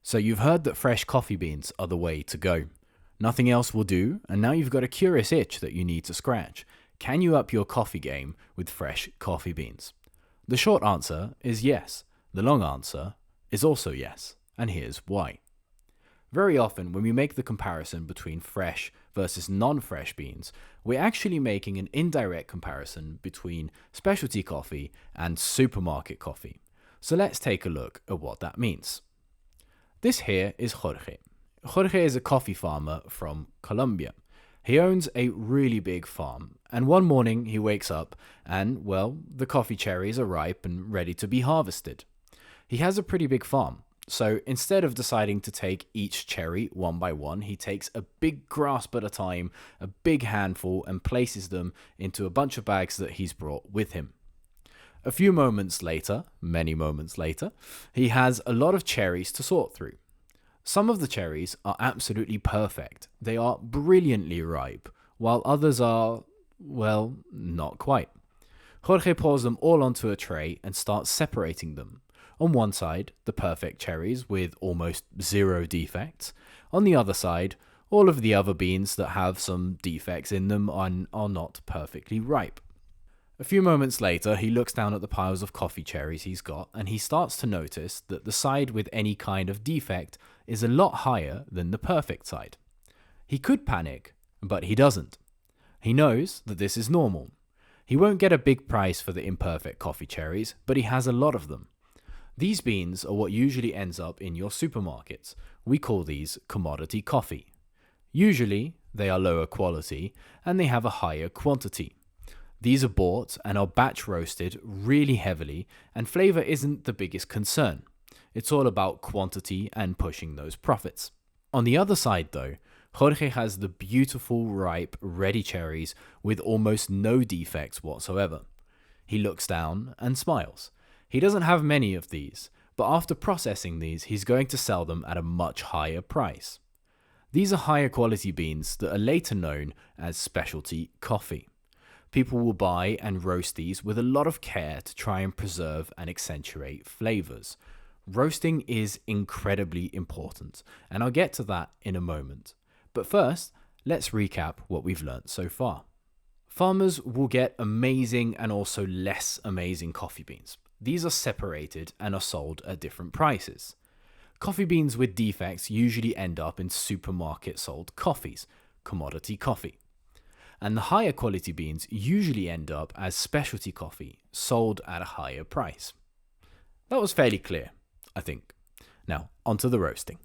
So you've heard that fresh coffee beans are the way to go. Nothing else will do, and now you've got a curious itch that you need to scratch. Can you up your coffee game with fresh coffee beans? The short answer is yes. The long answer is also yes, and here's why. Very often, when we make the comparison between fresh versus non-fresh beans, we're actually making an indirect comparison between specialty coffee and supermarket coffee. So let's take a look at what that means. This here is Jorge. Jorge is a coffee farmer from Colombia. He owns a really big farm, and one morning he wakes up and, well, the coffee cherries are ripe and ready to be harvested. He has a pretty big farm, so instead of deciding to take each cherry one by one, he takes a big grasp at a time, a big handful, and places them into a bunch of bags that he's brought with him. A few moments later, many moments later, he has a lot of cherries to sort through. Some of the cherries are absolutely perfect. They are brilliantly ripe, while others are, well, not quite. Jorge pours them all onto a tray and starts separating them. On one side, the perfect cherries with almost zero defects. On the other side, all of the other beans that have some defects in them and are not perfectly ripe. A few moments later, he looks down at the piles of coffee cherries he's got, and he starts to notice that the side with any kind of defect is a lot higher than the perfect side. He could panic, but he doesn't. He knows that this is normal. He won't get a big price for the imperfect coffee cherries, but he has a lot of them. These beans are what usually ends up in your supermarkets. We call these commodity coffee. Usually, they are lower quality, and they have a higher quantity. These are bought and are batch roasted really heavily, and flavor isn't the biggest concern. It's all about quantity and pushing those profits. On the other side though, Jorge has the beautiful, ripe, ready cherries with almost no defects whatsoever. He looks down and smiles. He doesn't have many of these, but after processing these, he's going to sell them at a much higher price. These are higher quality beans that are later known as specialty coffee. People will buy and roast these with a lot of care to try and preserve and accentuate flavors. Roasting is incredibly important, and I'll get to that in a moment. But first, let's recap what we've learnt so far. Farmers will get amazing and also less amazing coffee beans. These are separated and are sold at different prices. Coffee beans with defects usually end up in supermarket sold coffees, commodity coffee. And the higher quality beans usually end up as specialty coffee, sold at a higher price. That was fairly clear, I think. Now, onto the roasting.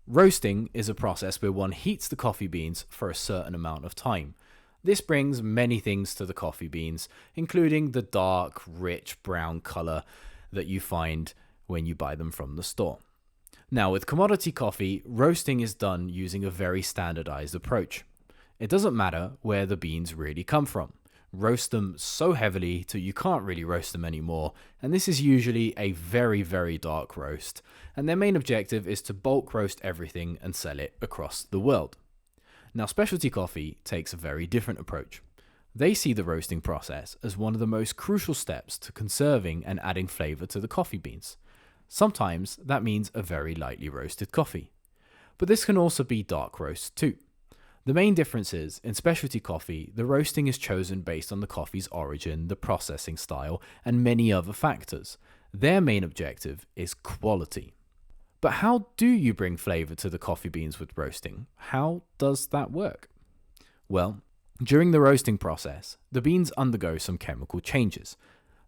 Roasting is a process where one heats the coffee beans for a certain amount of time. This brings many things to the coffee beans, including the dark, rich brown color that you find when you buy them from the store. Now, with commodity coffee, roasting is done using a very standardized approach. It doesn't matter where the beans really come from. Roast them so heavily till you can't really roast them anymore, and this is usually a very, very dark roast, and their main objective is to bulk roast everything and sell it across the world. Now, specialty coffee takes a very different approach. They see the roasting process as one of the most crucial steps to conserving and adding flavor to the coffee beans. Sometimes that means a very lightly roasted coffee. But this can also be dark roast too. The main difference is, in specialty coffee, the roasting is chosen based on the coffee's origin, the processing style, and many other factors. Their main objective is quality. But how do you bring flavor to the coffee beans with roasting? How does that work? Well, during the roasting process, the beans undergo some chemical changes.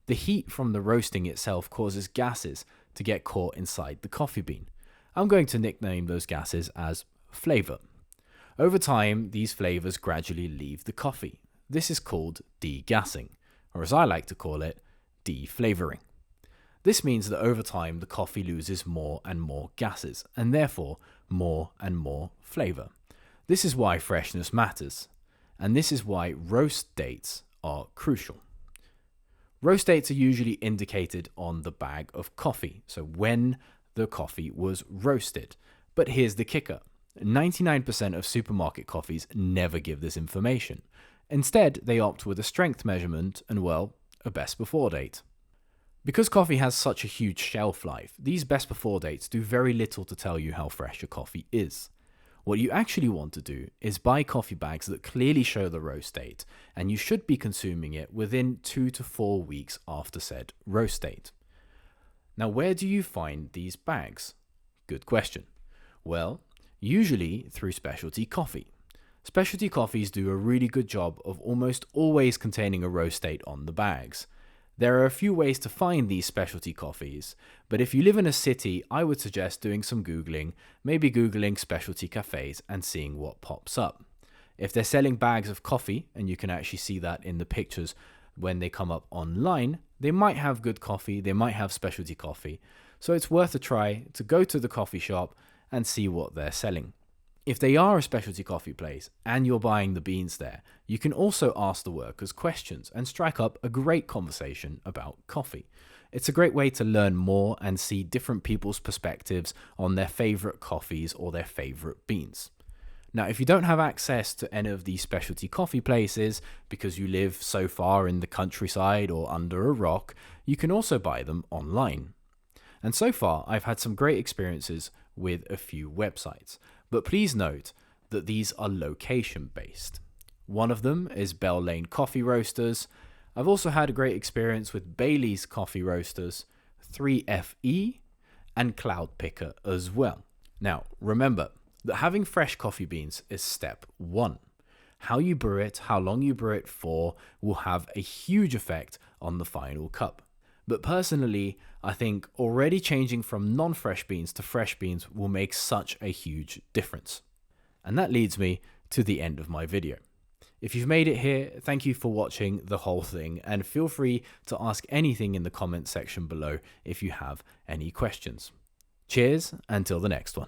The heat from the roasting itself causes gases to get caught inside the coffee bean. I'm going to nickname those gases as flavor. Over time, these flavors gradually leave the coffee. This is called degassing, or as I like to call it, deflavoring. This means that over time, the coffee loses more and more gases, and therefore more and more flavor. This is why freshness matters, and this is why roast dates are crucial. Roast dates are usually indicated on the bag of coffee, so when the coffee was roasted. But here's the kicker. 99% of supermarket coffees never give this information. Instead, they opt with a strength measurement and, well, a best before date. Because coffee has such a huge shelf life, these best before dates do very little to tell you how fresh your coffee is. What you actually want to do is buy coffee bags that clearly show the roast date, and you should be consuming it within 2 to 4 weeks after said roast date. Now, where do you find these bags? Good question. Well, usually through specialty coffee. Specialty coffees do a really good job of almost always containing a roast date on the bags. There are a few ways to find these specialty coffees, but if you live in a city, I would suggest doing some Googling, maybe Googling specialty cafes and seeing what pops up. If they're selling bags of coffee, and you can actually see that in the pictures when they come up online, they might have good coffee, they might have specialty coffee, so it's worth a try to go to the coffee shop and see what they're selling. If they are a specialty coffee place and you're buying the beans there, you can also ask the workers questions and strike up a great conversation about coffee. It's a great way to learn more and see different people's perspectives on their favorite coffees or their favorite beans. Now, if you don't have access to any of these specialty coffee places because you live so far in the countryside or under a rock, you can also buy them online. And so far, I've had some great experiences with a few websites. But please note that these are location based. One of them is Bell Lane Coffee Roasters. I've also had a great experience with Bailey's Coffee Roasters, 3FE, and Cloud Picker as well. Now, remember that having fresh coffee beans is step 1. How you brew it, how long you brew it for, will have a huge effect on the final cup. But personally, I think already changing from non-fresh beans to fresh beans will make such a huge difference. And that leads me to the end of my video. If you've made it here, thank you for watching the whole thing, and feel free to ask anything in the comment section below if you have any questions. Cheers, until the next one.